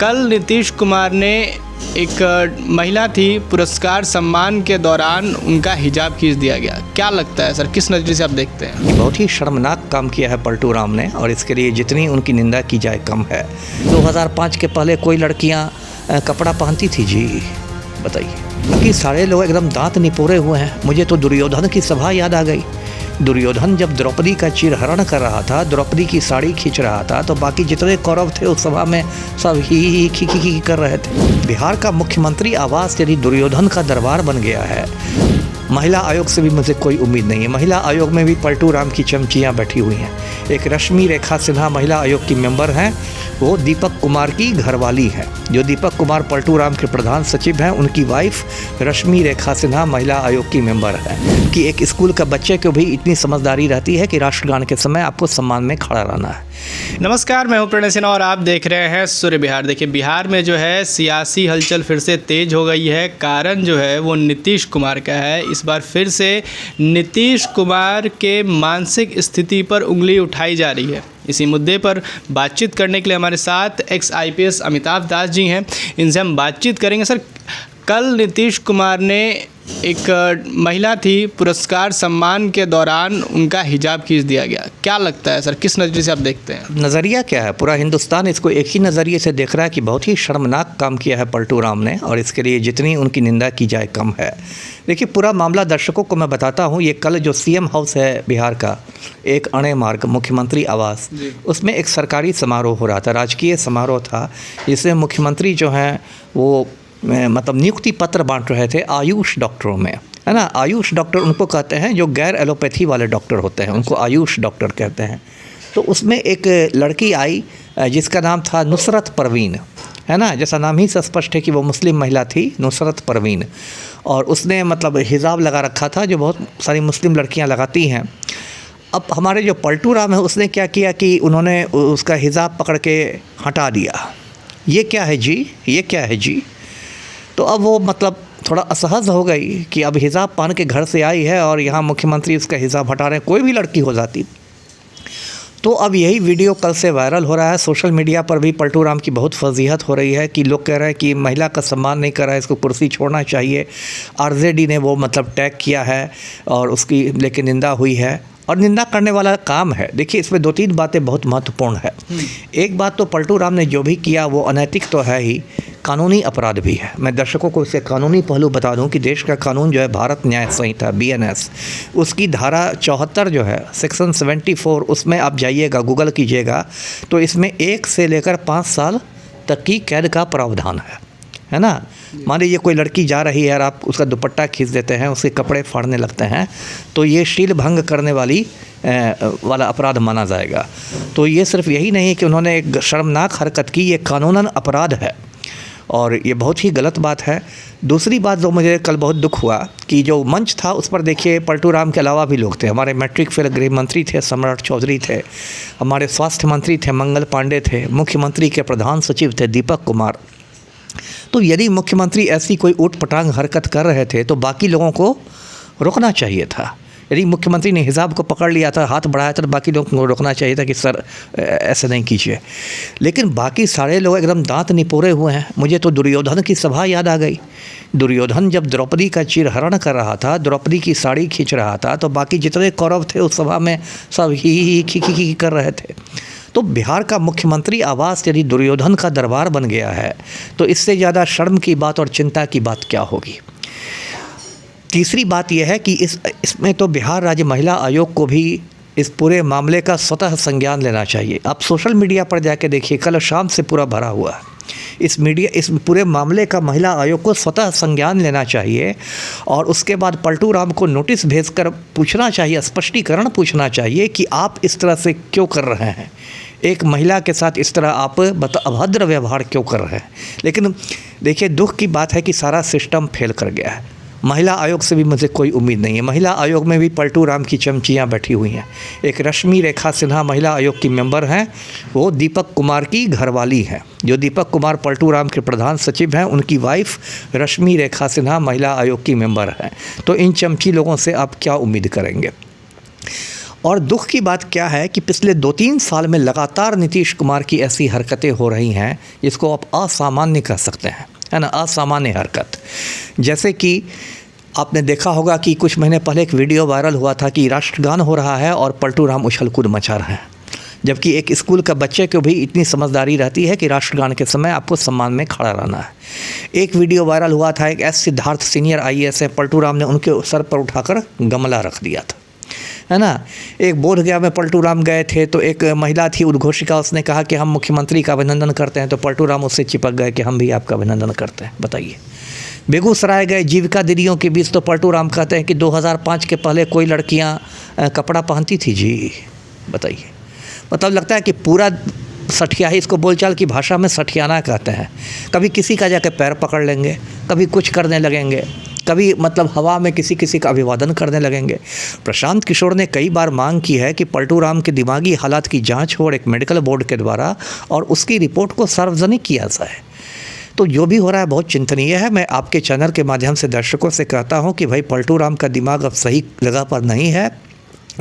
कल नीतीश कुमार ने एक महिला थी, पुरस्कार सम्मान के दौरान उनका हिजाब खींच दिया गया। क्या लगता है सर, किस नज़रिए से आप देखते हैं? बहुत ही शर्मनाक काम किया है पलटू राम ने और इसके लिए जितनी उनकी निंदा की जाए कम है। 2005 के पहले कोई लड़कियां कपड़ा पहनती थी जी, बताइए। बाकी सारे लोग एकदम दांत निपोरे हुए हैं। मुझे तो दुर्योधन की सभा याद आ गई। दुर्योधन जब द्रौपदी का चिरहरण कर रहा था, द्रौपदी की साड़ी खींच रहा था, तो बाकी जितने कौरव थे उस सभा में सब ही खी कर रहे थे। बिहार का मुख्यमंत्री आवास यदि दुर्योधन का दरबार बन गया है, महिला आयोग से भी मुझे कोई उम्मीद नहीं है। महिला आयोग में भी पलटू राम की चमचियाँ बैठी हुई हैं। एक रश्मि रेखा सिन्हा महिला आयोग की मेंबर हैं, वो दीपक कुमार की घरवाली है। जो दीपक कुमार पलटू राम के प्रधान सचिव हैं, उनकी वाइफ रश्मि रेखा सिन्हा महिला आयोग की मेंबर है। कि एक स्कूल का बच्चे को भी इतनी समझदारी रहती है कि राष्ट्रगान के समय आपको सम्मान में खड़ा रहना है। नमस्कार, मैं हूं प्रणय सिन्हा और आप देख रहे हैं सूर्य बिहार। देखिए, बिहार में जो है सियासी हलचल फिर से तेज हो गई है। कारण जो है वो नीतीश कुमार का है। इस बार फिर से नीतीश कुमार के मानसिक स्थिति पर उंगली उठाई जा रही है। इसी मुद्दे पर बातचीत करने के लिए हमारे साथ एक्स IPS अमिताभ दास जी हैं। इनसे हम बातचीत करेंगे। सर, कल नीतीश कुमार ने एक महिला थी, पुरस्कार सम्मान के दौरान उनका हिजाब खींच दिया गया। क्या लगता है सर, किस नज़रिए से आप देखते हैं? नज़रिया क्या है? पूरा हिंदुस्तान इसको एक ही नज़रिए से देख रहा है कि बहुत ही शर्मनाक काम किया है पलटू राम ने और इसके लिए जितनी उनकी निंदा की जाए कम है। देखिए, पूरा मामला दर्शकों को मैं बताता हूँ। ये कल जो CM हाउस है बिहार का, एक अणे मार्ग मुख्यमंत्री आवास, उसमें एक सरकारी समारोह हो रहा था, राजकीय समारोह था, जिसमें मुख्यमंत्री जो हैं वो मतलब नियुक्ति पत्र बांट रहे थे आयुष डॉक्टरों में, है ना। आयुष डॉक्टर उनको कहते हैं जो गैर एलोपैथी वाले डॉक्टर होते हैं, उनको आयुष डॉक्टर कहते हैं। तो उसमें एक लड़की आई जिसका नाम था नुसरत परवीन, है ना। जैसा नाम ही से स्पष्ट है कि वो मुस्लिम महिला थी, नुसरत परवीन। और उसने मतलब हिजाब लगा रखा था, जो बहुत सारी मुस्लिम लड़कियाँ लगाती हैं। अब हमारे जो पलटू राम है, उसने क्या किया कि उन्होंने उसका हिजाब पकड़ के हटा दिया। ये क्या है जी, ये क्या है जी। तो अब वो मतलब थोड़ा असहज हो गई कि अब हिजाब पहन के घर से आई है और यहाँ मुख्यमंत्री उसका हिजाब हटा रहे हैं। कोई भी लड़की हो जाती। तो अब यही वीडियो कल से वायरल हो रहा है। सोशल मीडिया पर भी पलटू राम की बहुत फजीहत हो रही है कि लोग कह रहे हैं कि महिला का सम्मान नहीं कर रहा है, इसको कुर्सी छोड़ना चाहिए। RJD ने वो मतलब टैग किया है और उसकी लेकिन निंदा हुई है और निंदा करने वाला काम है। देखिए, इसमें 2-3 बातें बहुत महत्वपूर्ण है। एक बात तो पलटू राम ने जो भी किया वो अनैतिक तो है ही, कानूनी अपराध भी है। मैं दर्शकों को इसे कानूनी पहलू बता दूं कि देश का कानून जो है भारत न्याय संहिता BNS, उसकी धारा 74 जो है सेक्शन 74, उसमें आप जाइएगा, गूगल कीजिएगा, तो इसमें 1 से लेकर 5 साल तक की कैद का प्रावधान है ना। मान लीजिए कोई लड़की जा रही है और आप उसका दुपट्टा खींच देते हैं, उसके कपड़े फाड़ने लगते हैं, तो ये शील भंग करने वाला अपराध माना जाएगा। तो ये सिर्फ यही नहीं है कि उन्होंने एक शर्मनाक हरकत की, ये कानूनन अपराध है और ये बहुत ही गलत बात है। दूसरी बात जो मुझे कल बहुत दुख हुआ कि जो मंच था उस पर देखिए पलटू राम के अलावा भी लोग थे। हमारे मैट्रिक फेल गृह मंत्री थे सम्राट चौधरी थे, हमारे स्वास्थ्य मंत्री थे मंगल पांडे थे, मुख्यमंत्री के प्रधान सचिव थे दीपक कुमार। तो यदि मुख्यमंत्री ऐसी कोई ऊट पटांग हरकत कर रहे थे तो बाकी लोगों को रोकना चाहिए था। यदि मुख्यमंत्री ने हिजाब को पकड़ लिया था, हाथ बढ़ाया था, तो बाकी लोगों को रोकना चाहिए था कि सर ऐसे नहीं कीजिए। लेकिन बाकी सारे लोग एकदम दांत निपोरे हुए हैं। मुझे तो दुर्योधन की सभा याद आ गई। दुर्योधन जब द्रौपदी का चिरहरण कर रहा था, द्रौपदी की साड़ी खींच रहा था, तो बाकी जितने कौरव थे उस सभा में सब ही खी कर रहे थे। तो बिहार का मुख्यमंत्री आवास यदि दुर्योधन का दरबार बन गया है, तो इससे ज़्यादा शर्म की बात और चिंता की बात क्या होगी। तीसरी बात यह है कि इसमें तो बिहार राज्य महिला आयोग को भी इस पूरे मामले का स्वतः संज्ञान लेना चाहिए। आप सोशल मीडिया पर जाके देखिए, कल शाम से पूरा भरा हुआ है। इस पूरे मामले का महिला आयोग को स्वतः संज्ञान लेना चाहिए और उसके बाद पलटू राम को नोटिस भेजकर पूछना चाहिए, स्पष्टीकरण पूछना चाहिए कि आप इस तरह से क्यों कर रहे हैं। एक महिला के साथ इस तरह आप अभद्र व्यवहार क्यों कर रहे हैं। लेकिन देखिए, दुख की बात है कि सारा सिस्टम फेल कर गया है। महिला आयोग से भी मुझे कोई उम्मीद नहीं है। महिला आयोग में भी पलटू राम की चमचियाँ बैठी हुई हैं। एक रश्मि रेखा सिन्हा महिला आयोग की मेंबर हैं, वो दीपक कुमार की घरवाली हैं। जो दीपक कुमार पलटू राम के प्रधान सचिव हैं, उनकी वाइफ रश्मि रेखा सिन्हा महिला आयोग की मेंबर हैं। तो इन चमची लोगों से आप क्या उम्मीद करेंगे। और दुख की बात क्या है कि पिछले 2-3 साल में लगातार नीतीश कुमार की ऐसी हरकतें हो रही हैं जिसको आप असामान्य कह सकते हैं, है ना, असामान्य हरकत। जैसे कि आपने देखा होगा कि कुछ महीने पहले एक वीडियो वायरल हुआ था कि राष्ट्रगान हो रहा है और पलटू राम उछल कूद मचा रहे हैं, जबकि एक स्कूल का बच्चे को भी इतनी समझदारी रहती है कि राष्ट्रगान के समय आपको सम्मान में खड़ा रहना है। एक वीडियो वायरल हुआ था, एक एस सिद्धार्थ सीनियर IAS है, पलटू राम ने उनके सर पर उठाकर गमला रख दिया था, है ना। एक बोधगया में पलटू राम गए थे तो एक महिला थी उद्घोषिका, उसने कहा कि हम मुख्यमंत्री का अभिनंदन करते हैं, तो पलटू राम उससे चिपक गए कि हम भी आपका अभिनंदन करते हैं। बताइए। बेगूसराय गए जीविका दीदियों के बीच, तो पलटू राम कहते हैं कि 2005 के पहले कोई लड़कियां कपड़ा पहनती थी जी। बताइए। मतलब लगता है कि पूरा सठिया ही, इसको बोलचाल की भाषा में सठियाना कहते हैं। कभी किसी का जाके पैर पकड़ लेंगे, कभी कुछ करने लगेंगे, कभी मतलब हवा में किसी किसी का अभिवादन करने लगेंगे। प्रशांत किशोर ने कई बार मांग की है कि पलटू राम के दिमागी हालात की जांच हो और एक मेडिकल बोर्ड के द्वारा और उसकी रिपोर्ट को सार्वजनिक किया जाए। तो जो भी हो रहा है बहुत चिंतनीय है। मैं आपके चैनल के माध्यम से दर्शकों से कहता हूं कि भाई पलटू राम का दिमाग अब सही जगह पर नहीं है।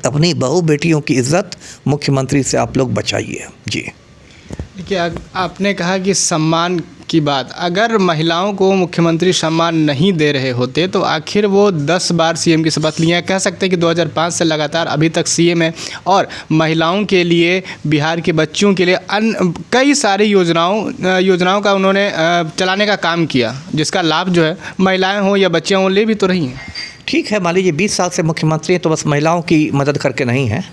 अपनी बहू बेटियों की इज्जत मुख्यमंत्री से आप लोग बचाइए जी। देखिए, आपने कहा कि सम्मान की बात, अगर महिलाओं को मुख्यमंत्री सम्मान नहीं दे रहे होते तो आखिर वो 10 बार CM की शपथ लिए हैं। कह सकते हैं कि 2005 से लगातार अभी तक CM है और महिलाओं के लिए, बिहार के बच्चों के लिए कई सारी योजनाओं का उन्होंने चलाने का काम किया, जिसका लाभ जो है महिलाएं हों या बच्चे हों ले भी तो रही हैं। ठीक है, मान लीजिए 20 साल से मुख्यमंत्री हैं तो बस महिलाओं की मदद करके नहीं हैं,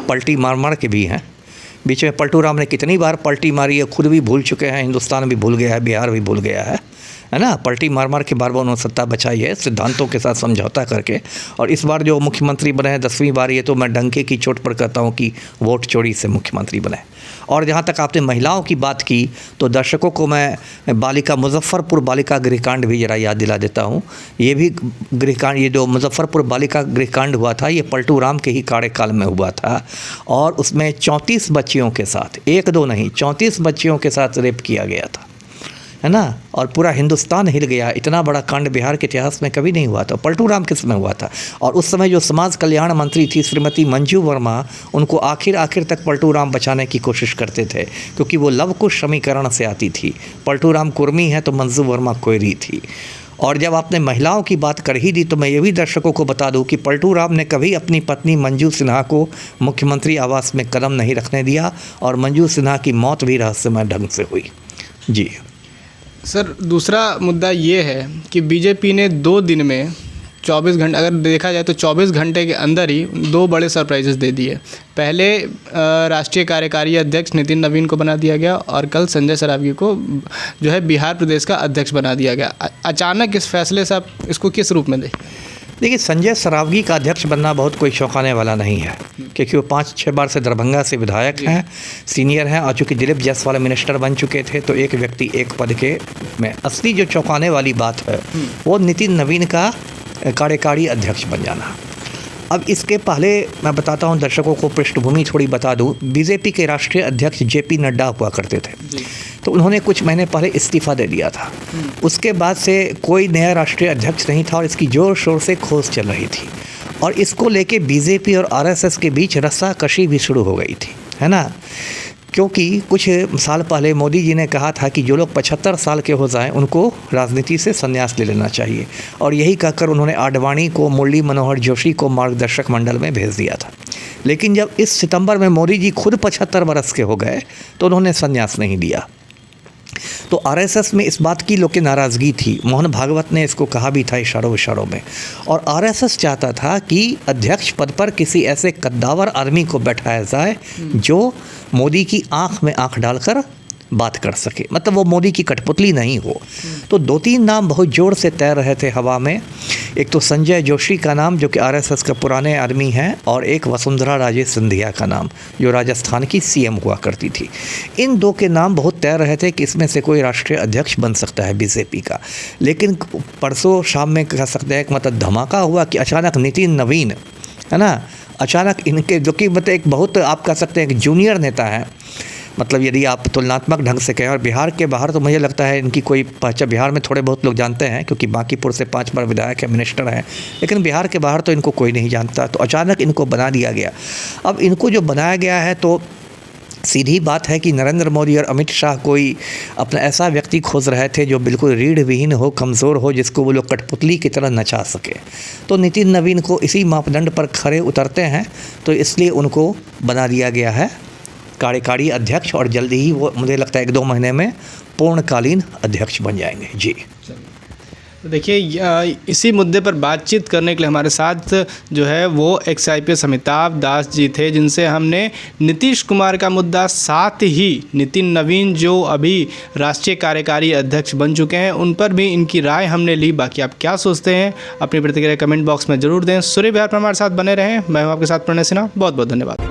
पलटी मार के भी हैं। बीच में पलटू राम ने कितनी बार पलटी मारी है खुद भी भूल चुके हैं, हिंदुस्तान भी भूल गया है, बिहार भी भूल गया है ना। पलटी मार के बार उन्होंने सत्ता बचाई है सिद्धांतों के साथ समझौता करके। और इस बार जो मुख्यमंत्री बने हैं 10वीं बार, ये तो मैं डंके की चोट पर कहता हूँ कि वोट चोरी से मुख्यमंत्री बने। और जहाँ तक आपने महिलाओं की बात की तो दर्शकों को मैं मुजफ्फरपुर बालिका गृहकांड भी ज़रा याद दिला देता हूँ। ये भी गृहकांड, ये जो मुजफ्फरपुर बालिका गृहकांड हुआ था, ये पलटू राम के ही कार्यकाल में हुआ था और उसमें 34 बच्चियों के साथ, 1-2 नहीं 34 बच्चियों के साथ रेप किया गया था, है ना। और पूरा हिंदुस्तान हिल गया। इतना बड़ा कांड बिहार के इतिहास में कभी नहीं हुआ था, पलटू राम के समय हुआ था। और उस समय जो समाज कल्याण मंत्री थी श्रीमती मंजू वर्मा, उनको आखिर तक पलटू राम बचाने की कोशिश करते थे, क्योंकि वो लव कुश समीकरण से आती थी। पलटू राम कुर्मी है तो मंजू वर्मा कोयरी थी। और जब आपने महिलाओं की बात कर ही दी तो मैं ये भी दर्शकों को बता दूं कि पलटू राम ने कभी अपनी पत्नी मंजू सिन्हा को मुख्यमंत्री आवास में कदम नहीं रखने दिया और मंजू सिन्हा की मौत भी रहस्यमय ढंग से हुई जी। सर, दूसरा मुद्दा ये है कि बीजेपी ने 2 दिन में 24 घंटे, अगर देखा जाए तो 24 घंटे के अंदर ही 2 बड़े सरप्राइजेस दे दिए। पहले राष्ट्रीय कार्यकारी अध्यक्ष नितिन नवीन को बना दिया गया और कल संजय सरावगी को जो है बिहार प्रदेश का अध्यक्ष बना दिया गया। अचानक इस फैसले से आप इसको किस रूप में दें? देखिए, संजय सरावगी का अध्यक्ष बनना बहुत कोई चौंकाने वाला नहीं है, क्योंकि वो 5-6 बार से दरभंगा से विधायक हैं, सीनियर हैं। और चूँकि दिलीप जायसवाल मिनिस्टर बन चुके थे तो एक व्यक्ति एक पद के में। असली जो चौंकाने वाली बात है वो नितिन नवीन का कार्यकारी अध्यक्ष बन जाना। अब इसके पहले मैं बताता हूं, दर्शकों को पृष्ठभूमि थोड़ी बता दूं। बीजेपी के राष्ट्रीय अध्यक्ष JP नड्डा हुआ करते थे, तो उन्होंने कुछ महीने पहले इस्तीफा दे दिया था। उसके बाद से कोई नया राष्ट्रीय अध्यक्ष नहीं था और इसकी ज़ोर शोर से खोज चल रही थी। और इसको लेके बीजेपी और RSS के बीच रस्साकशी भी शुरू हो गई थी, है ना। क्योंकि कुछ साल पहले मोदी जी ने कहा था कि जो लोग 75 साल के हो जाएं उनको राजनीति से संन्यास ले लेना चाहिए। और यही कहकर उन्होंने आडवाणी को, मुरली मनोहर जोशी को मार्गदर्शक मंडल में भेज दिया था। लेकिन जब इस सितंबर में मोदी जी खुद 75 वर्ष के हो गए तो उन्होंने संन्यास नहीं दिया। तो RSS में इस बात की लोग की नाराज़गी थी। मोहन भागवत ने इसको कहा भी था इशारों में। और RSS चाहता था कि अध्यक्ष पद पर किसी ऐसे कद्दावर आदमी को बैठाया जाए जो मोदी की आंख में आंख डालकर बात कर सके, मतलब वो मोदी की कठपुतली नहीं हो। तो 2-3 नाम बहुत ज़ोर से तैर रहे थे हवा में। एक तो संजय जोशी का नाम जो कि RSS का पुराने आदमी हैं, और एक वसुंधरा राजे सिंधिया का नाम जो राजस्थान की CM हुआ करती थी। इन 2 के नाम बहुत तैर रहे थे कि इसमें से कोई राष्ट्रीय अध्यक्ष बन सकता है बीजेपी का। लेकिन परसों शाम में कह सकते हैं एक मतलब धमाका हुआ कि अचानक नितिन नवीन, है ना, अचानक इनके, जो कि मतलब एक बहुत आप कह सकते हैं एक जूनियर नेता है, मतलब यदि आप तुलनात्मक ढंग से कहें, और बिहार के बाहर तो मुझे लगता है इनकी कोई पहचान, बिहार में थोड़े बहुत लोग जानते हैं क्योंकि बांकीपुर से 5 बार विधायक है, मिनिस्टर हैं, लेकिन बिहार के बाहर तो इनको कोई नहीं जानता। तो अचानक इनको बना दिया गया। अब इनको जो बनाया गया है तो सीधी बात है कि नरेंद्र मोदी और अमित शाह कोई अपना ऐसा व्यक्ति खोज रहे थे जो बिल्कुल रीढ़ विहीन हो, कमज़ोर हो, जिसको वो लोग कठपुतली की तरह नचा सके। तो नितिन नवीन को इसी मापदंड पर खरे उतरते हैं, तो इसलिए उनको बना दिया गया है कार्यकारी अध्यक्ष, और जल्दी ही वो मुझे लगता है 1-2 महीने में पूर्णकालीन अध्यक्ष बन जाएंगे। जी तो देखिए, इसी मुद्दे पर बातचीत करने के लिए हमारे साथ जो है वो XIPS अमिताभ दास जी थे, जिनसे हमने नीतीश कुमार का मुद्दा, साथ ही नितिन नवीन जो अभी राष्ट्रीय कार्यकारी अध्यक्ष बन चुके हैं, उन पर भी इनकी राय हमने ली। बाकी आप क्या सोचते हैं अपनी प्रतिक्रिया कमेंट बॉक्स में ज़रूर दें। सूर्य बिहार पर हमारे साथ बने रहें। मैं हूँ आपके साथ प्रणय सिन्हा। बहुत बहुत धन्यवाद।